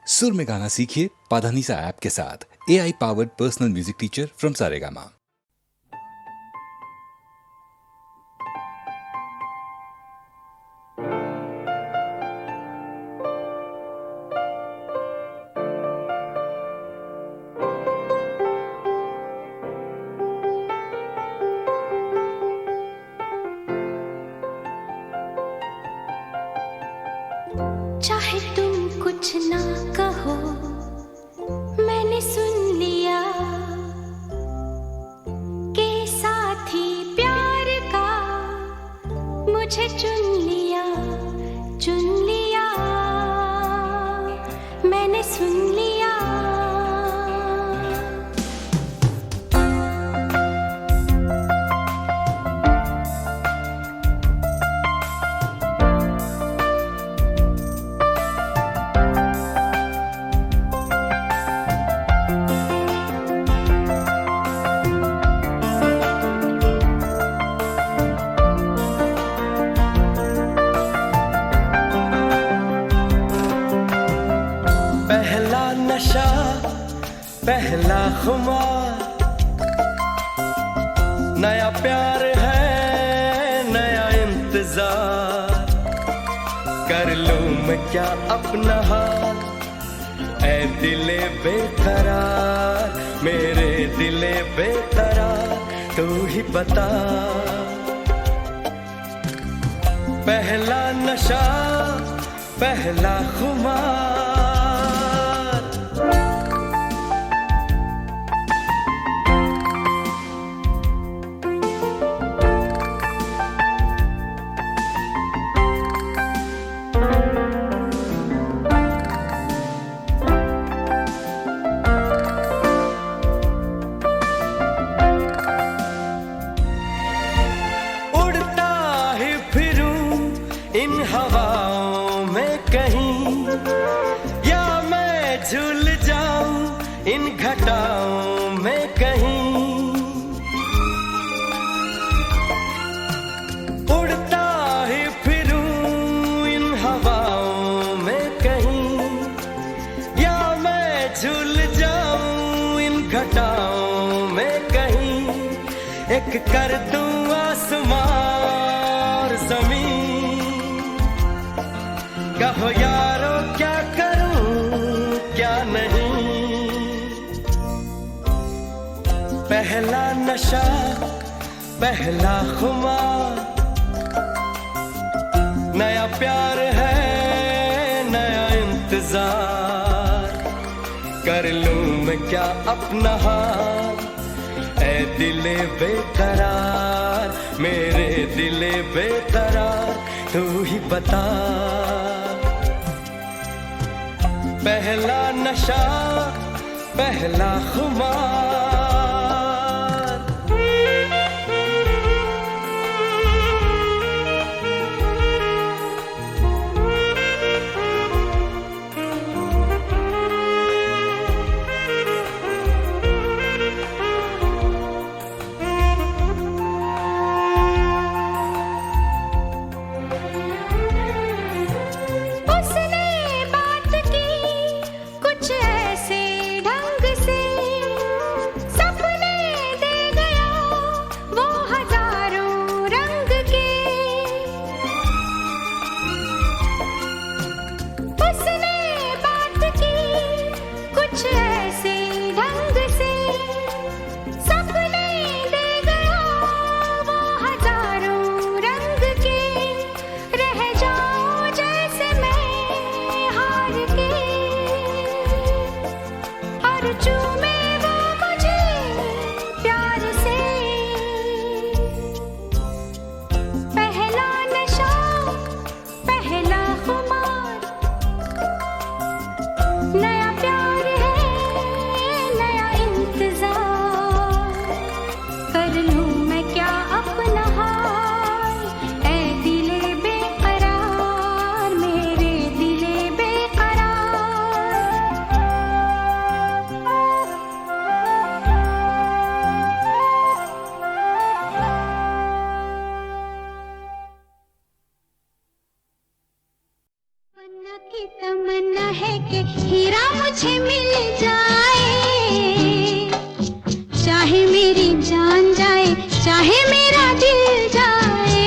सुर में गाना सीखिए पाधानीसा ऐप के साथ। AI powered personal music teacher from Saregama. चाहे तुम कुछ ना कहो, मैंने सुन लिया के साथी प्यार का मुझे चुन लिया, मैंने सुन लिया। पहला नशा, पहला खुमार, नया प्यार है, नया इंतजार। कर लूं मैं क्या अपना हाल, ऐ दिले बेकरार, मेरे दिले बेकरार, तू ही बता। पहला नशा, पहला खुमार। इन हवाओं में कहीं, या मैं झूल जाऊं इन घटाओं में कहीं। उड़ता ही फिरूं इन हवाओं में कहीं, या मैं झूल जाऊं इन घटाओं में कहीं। एक कर दूं आसमां और ज़मीन, कहो यारो क्या करूं क्या नहीं। पहला नशा, पहला खुमार, नया प्यार है, नया इंतजार। कर लूं मैं क्या अपना हाल, ऐ दिले बेकरार, मेरे दिले बेकरार, तू ही बता। पहला नशा, पहला खुमार। की तमन्ना है कि हीरा मुझे मिल जाए, चाहे मेरी जान जाए, चाहे मेरा दिल जाए।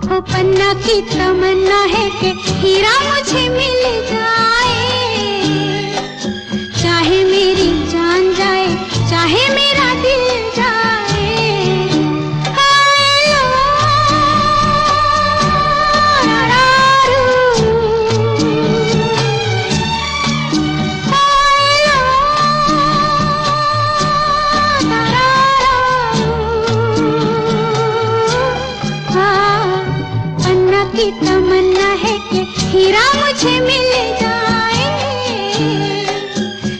ओ पन्ना की तमन्ना है कि हीरा मुझे मिल जाए, चाहे मेरी जान जाए, चाहे मेरा दिल जाए। की तमन्ना है कि हीरा मुझे मिल जाए,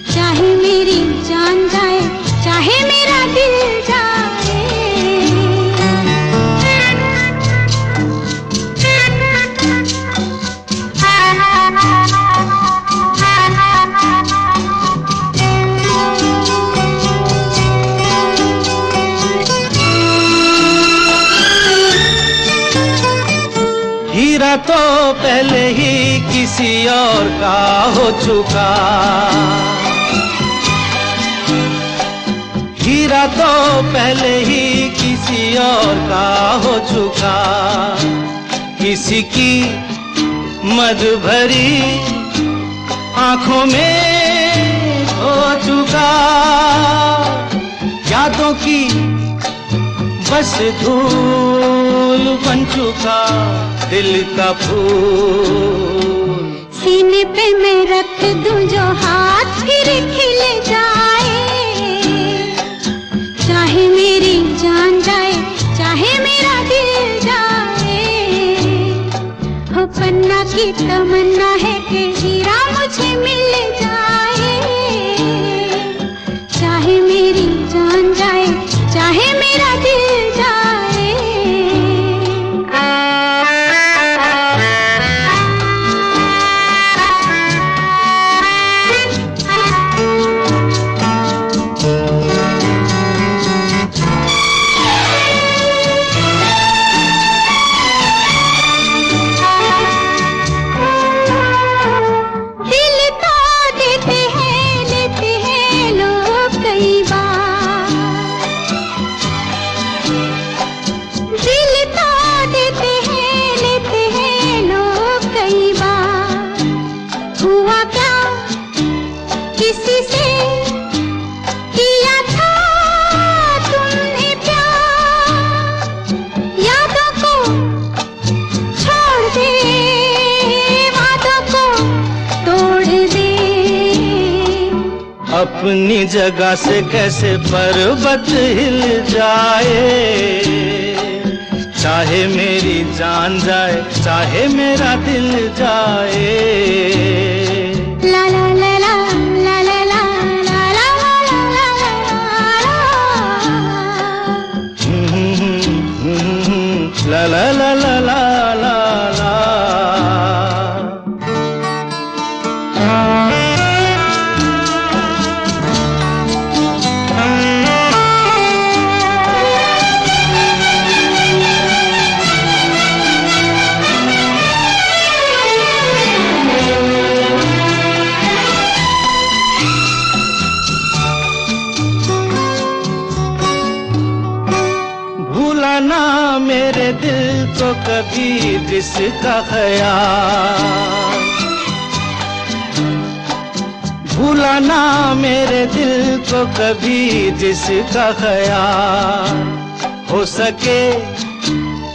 चाहे मेरी जान जाए, चाहे मेरा दिल जाए। हीरा तो पहले ही किसी और का हो चुका, हीरा तो पहले ही किसी और का हो चुका। किसी की मद भरी आंखों में हो चुका, यादों की बस धूल बन चुका दिल का फूल। सीने पे मैं रख दूं जो हाथ फिर खिल जाए, चाहे मेरी जान जाए, चाहे मेरा दिल जाए। हो पन्ना की तमन्ना है कि हीरा मुझे मिल जाए, चाहे मेरी जान जाए, चाहे मेरा दिल जाए। दिल तो देते हैं, लेते हैं लोग कई बार, दिल तो देते हैं, लेते हैं लोग कई बार। हुआ क्या किसी से किया था तुमने प्यार, यादों को छोड़ दे, वादों को तोड़ दे। अपनी जगह से कैसे पर्वत हिल जाए, चाहे मेरी जान जाए, चाहे मेरा दिल जाए। ला ला ला ला ला ला ला ला ला ला ला ला। ला ला ला ला ला ला ला। भूला ना मेरे दिल को कभी जिसका ख्याल, भूला ना मेरे दिल को कभी जिसका ख्याल। हो सके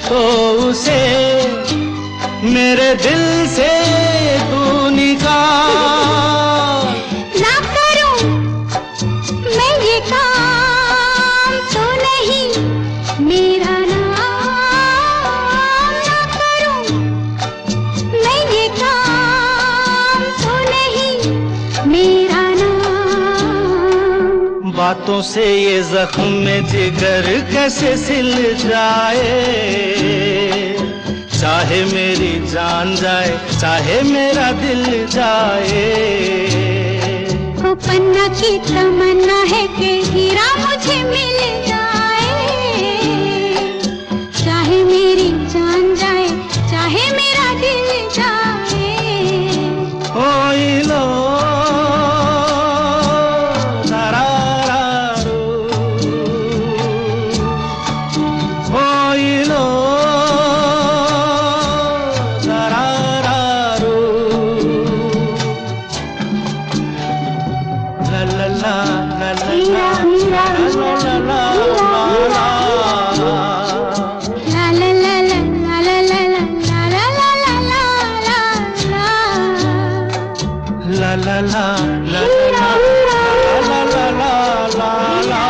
तो उसे मेरे दिल से तू निकाल। ना करूं मैं ये काम तो नहीं मेरा नाम, ना करूं मैं ये काम तो नहीं मेरा नाम। बातों से ये जख्म में जिगर कैसे सिल जाए, चाहे मेरी जान जाए, चाहे मेरा दिल जाए। ओ पन्ना की तमन्ना है कि हीरा मुझे मिल जाए, चाहे मेरी जान जाए, चाहे मेरा दिल जाए। ओ ला ला ला ला ला ला ला ला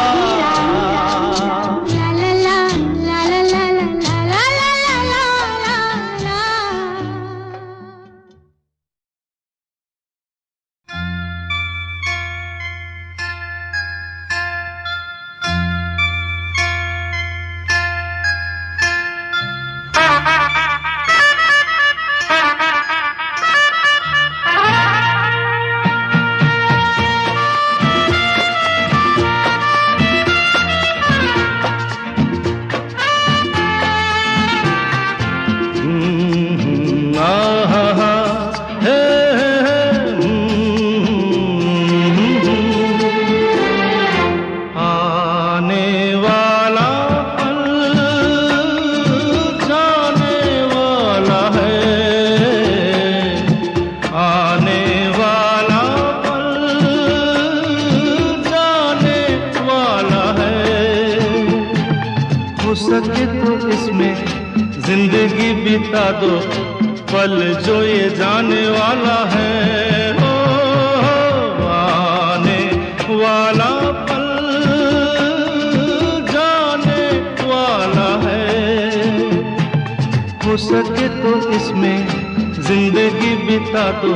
सके तो इसमें जिंदगी बिता दो, पल जो ये जाने वाला है। हो आने वाला पल जाने वाला है। हो सके तो इसमें जिंदगी बिता दो,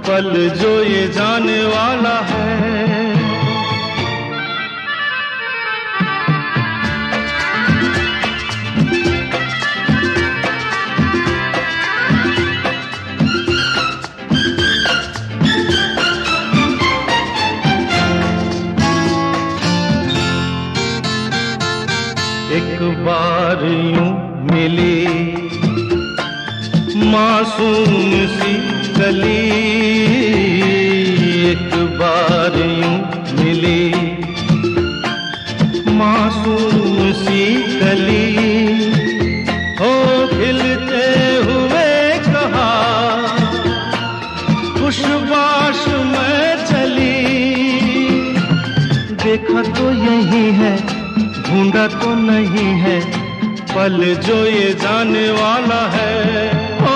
पल जो ये जाने वाला है। एक बार यूं मिली मासूम सी कली, एक बार यूं मिली मासूम सी कली। हो खिलते हुए कहा खुशबाश में चली, देखा तो यही है ढूंढा तो नहीं है, पल जो ये जाने वाला है। ओ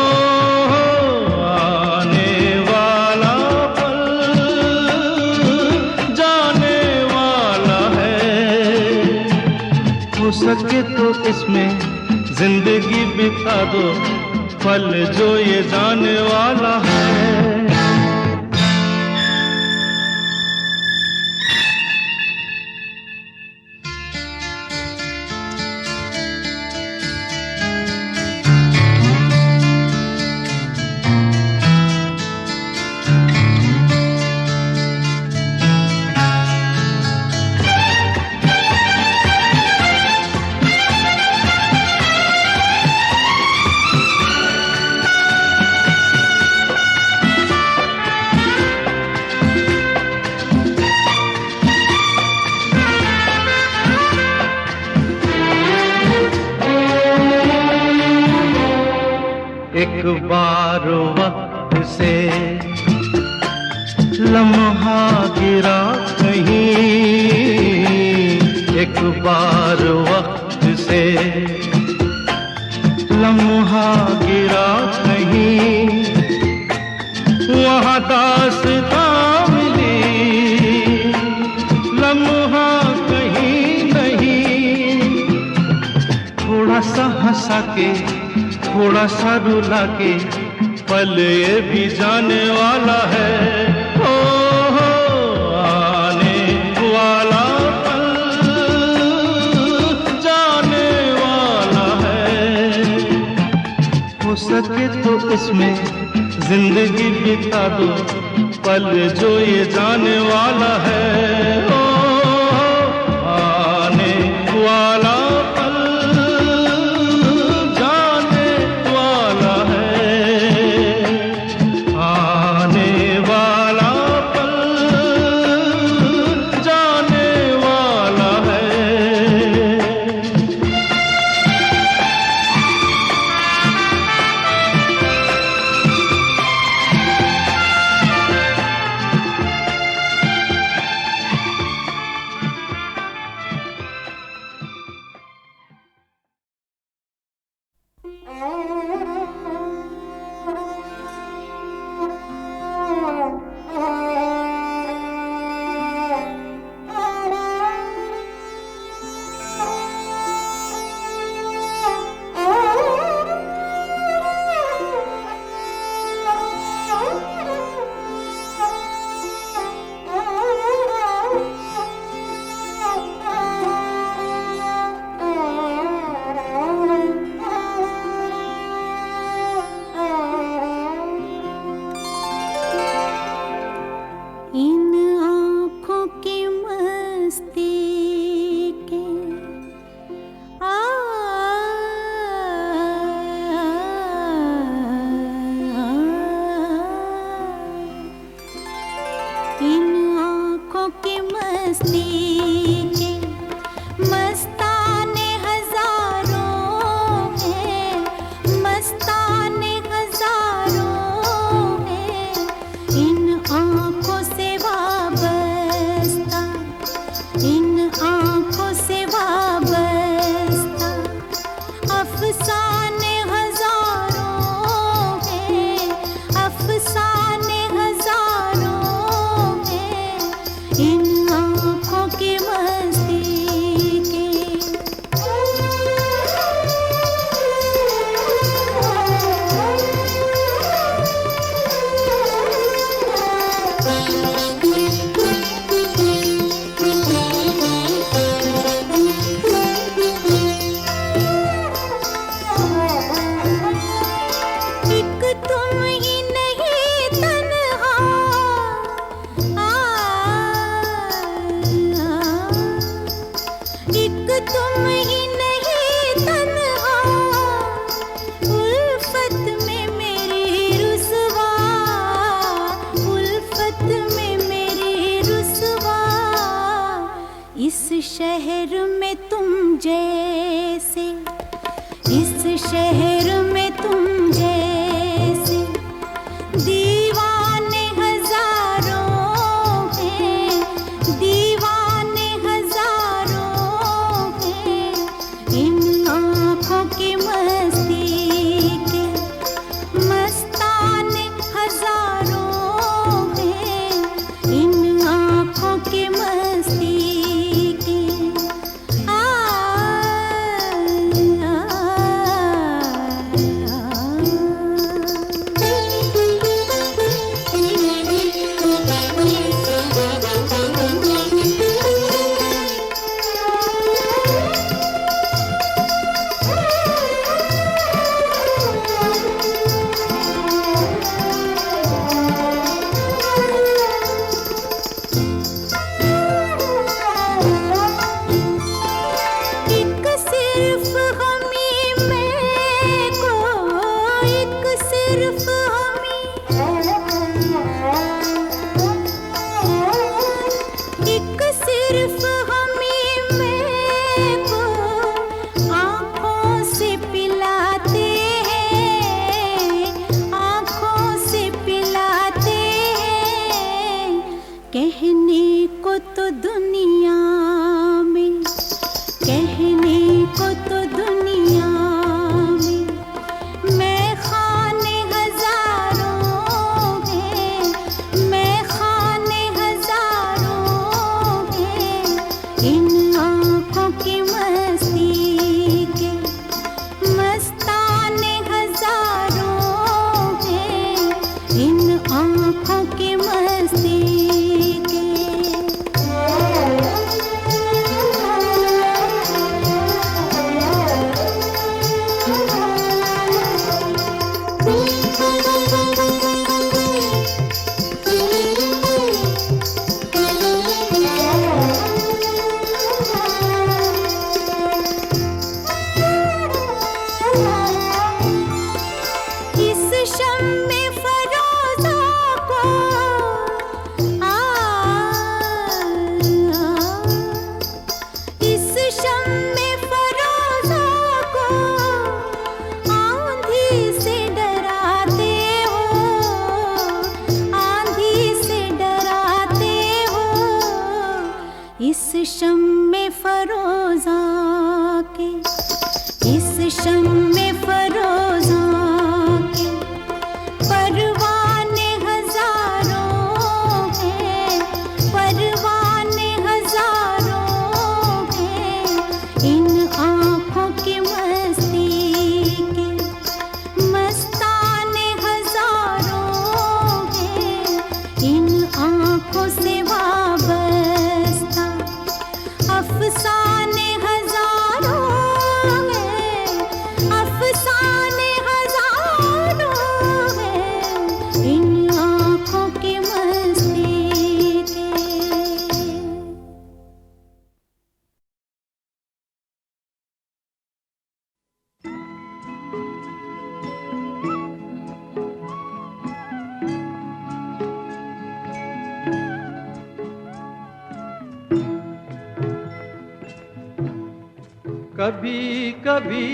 आने वाला पल जाने वाला है। हो सके तो इसमें जिंदगी बिता दो, पल जो ये जाने वाला है। एक बार वक्त से लम्हा गिरा कहीं, एक बार वक्त से लम्हा गिरा कहीं, वहाँ दास्तां मिली लम्हा कहीं नहीं। थोड़ा सा हंसा के थोड़ा सा रुला के, पल ये भी जाने वाला है। ओ आने वाला पल जाने वाला है। हो सके तो इसमें जिंदगी बिता दो, पल जो ये जाने वाला है। ओ आने वाला शहर में तुम जैसे, इस शहर में तुम जैसे दीवाने हजारों हैं, दीवाने हजारों हैं। इन आँखों की मस्ती के मस्ताने हजारों हैं, इन आँखों की मस्ती कहने को तो दुनिया में, कहने को तो दुनिया में मैं खाने हजारों हैं, मैं खाने हजारों हैं। इन आँखों की मस्ती के मस्ताने हजारों हैं, इन आँखों की मस्ती इस शम्मे फरोज़ा के, इस शम्मे फरोज़ा के परवाने हजारों हैं, परवाने हजारों हैं। इन आँखों की मस्ती के मस्ताने हजारों हैं, इन आँखों से वाबस्ता अफसाने हजारों हैं, अफसाने हजारों हैं। इन आँखों की मस्ती के। कभी कभी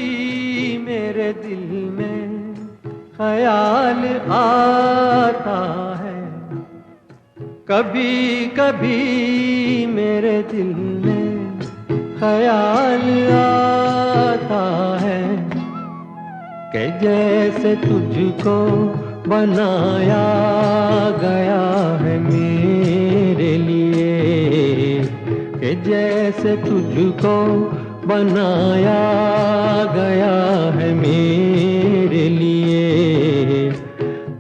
मेरे दिल में ख्याल आता है, कभी कभी मेरे दिल में ख्याल आता है कि जैसे तुझको बनाया गया है मेरे लिए, कि जैसे तुझको बनाया गया है मेरे लिए।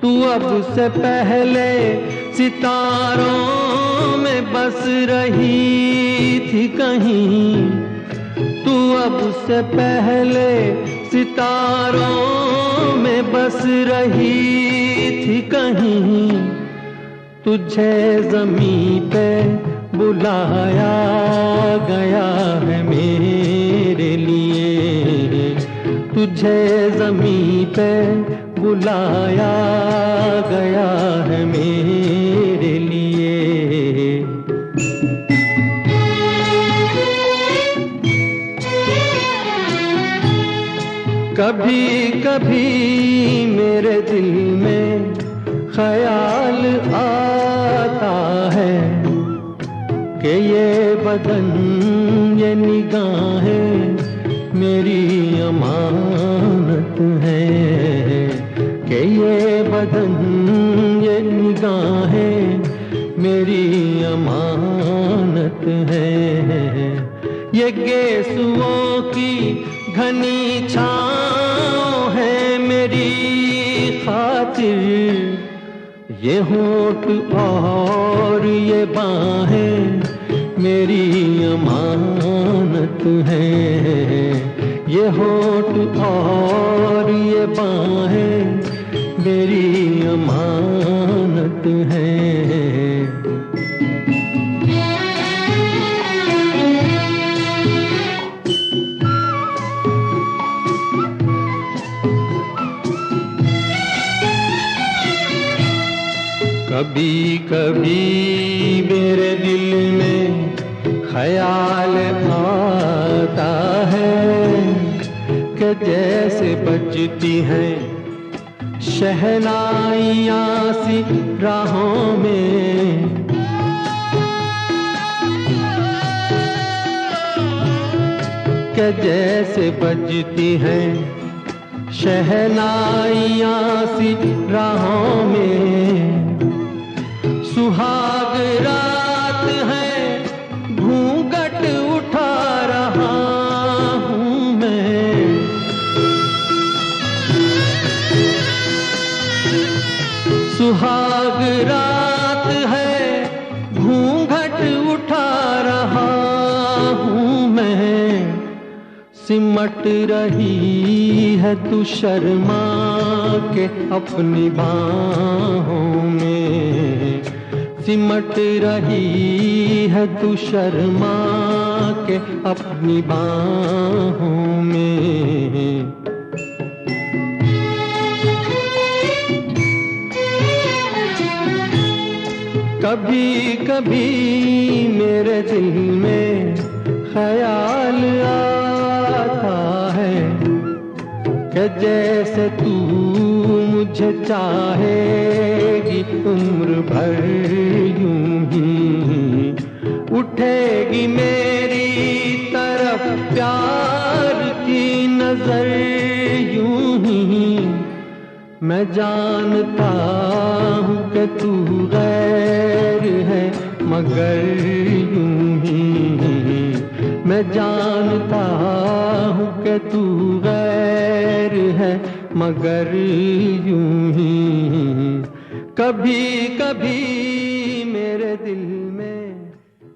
तू अब से पहले सितारों में बस रही थी कहीं, तू अब से पहले सितारों में बस रही थी कहीं। तुझे ज़मीं पे बुलाया गया है मेरे लिए, तुझे ज़मीं पे बुलाया गया है मेरे लिए। कभी कभी मेरे दिल में ख्याल आता है कि ये बदन ये निगाहें मेरी अमानत है, कि ये बदन ये निगाहें मेरी अमानत है। ये गेसुओं की घनी छाँव है मेरी खातिर, ये होठ और ये बाहें मेरी अमानत है। ये होठ और ये बाहें मेरी अमानत है। कभी कभी मेरे दिल में ख्याल आता है कि जैसे बजती हैं शहनाइयाँ सी राहों में, कि जैसे बजती हैं शहनाइयाँ सी राहों में। सुहाग रात है घूंघट उठा रहा हूँ मैं, सुहाग रात है घूंघट उठा रहा हूँ मैं। सिमट रही है तू शर्मा के अपनी बाहों में, सिमट रही है तू शर्मा के अपनी बाहों में। कभी कभी मेरे दिल में ख्याल आता है कि जैसे तू मुझे चाहेगी उम्र भर यूं ही, उठेगी मेरी तरफ प्यार की नजर यूं ही। मैं जानता हूँ कि तू गैर है मगर यूं ही, मैं जानता हूँ कि तू गैर है मगर यूं ही। कभी कभी मेरे दिल में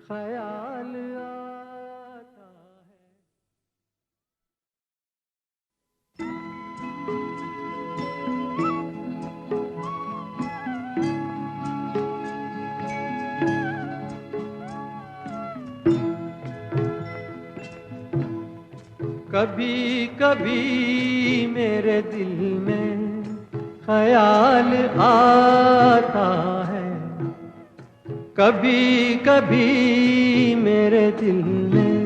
ख्याल आता है। कभी कभी मेरे दिल में ख्याल आता है, कभी कभी मेरे दिल में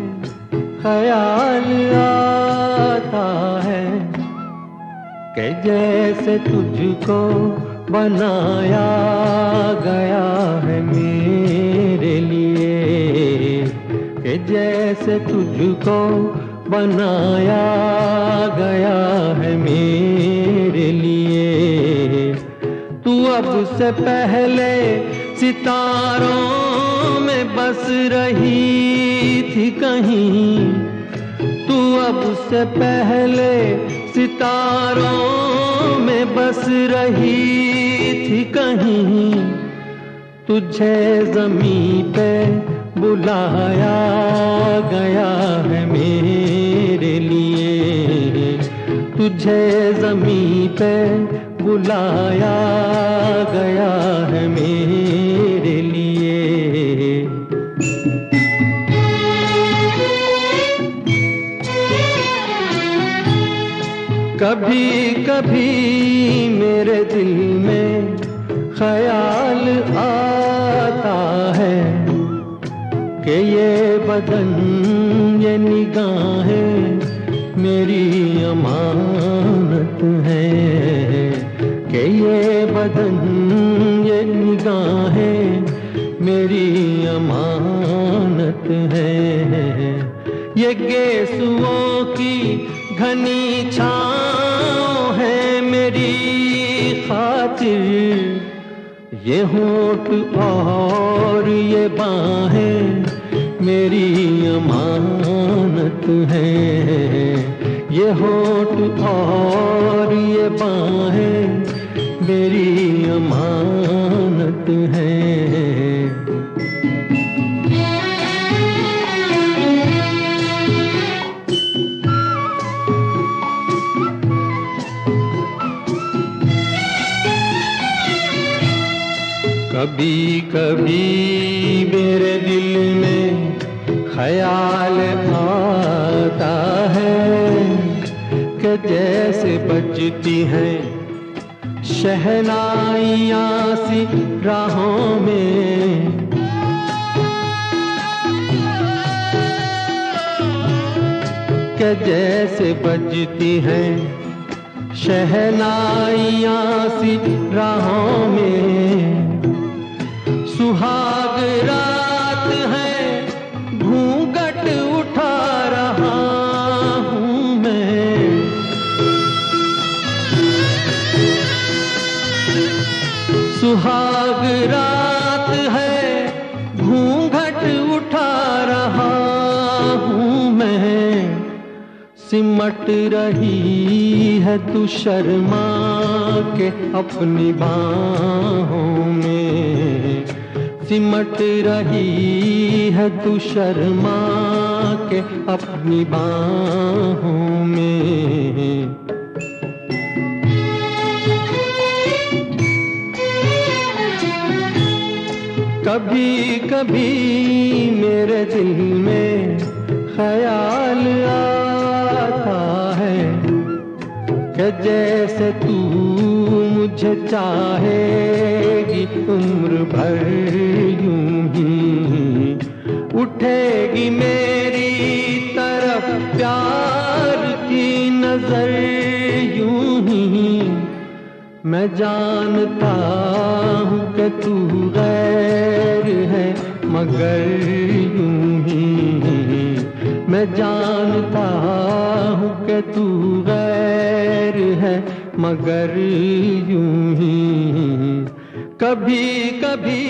ख्याल आता है कि जैसे तुझको बनाया गया है मेरे लिए, कि जैसे तुझको बनाया गया है मेरे लिए। तू अब से पहले सितारों में बस रही थी कहीं, तू अब से पहले सितारों में बस रही थी कहीं। तुझे ज़मीं पे बुलाया गया है मेरे लिए, तुझे ज़मीं पे बुलाया गया है मेरे लिए। कभी कभी मेरे दिल में ख्याल आता है कि ये बदन ये निगाहें मेरी अमानत है, कि ये बदन ये निगाहें मेरी अमानत है। ये गेसुओं की घनी छाँव है मेरी खातिर, ये होठ और ये बाहें मेरी अमानत है, ये होठ और ये बाहें मेरी अमानत है। कभी कभी मेरे दिल में ख्याल आता है कि जैसे बजती हैं शहनाइयाँ सी राहों में, कि जैसे बजती हैं शहनाइयाँ सी राहों में। सुहाग रात है घूंघट उठा रहा हूँ मैं, सुहाग रात है घूंघट उठा रहा हूँ मैं। सिमट रही है तू शर्मा के अपनी बाहों में, सिमट रही है तू शर्मा के अपनी बाहों में। कभी कभी मेरे दिल में ख्याल आता है कि जैसे तू मुझे चाहेगी उम्र भर यूं ही, उठेगी मेरी तरफ प्यार की नजर यूं ही। मैं जानता हूँ कि तू गैर है मगर यूं ही, मैं जानता हूँ कि तू गैर है मगर यूं ही। कभी कभी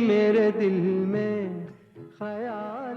मेरे दिल में ख्याल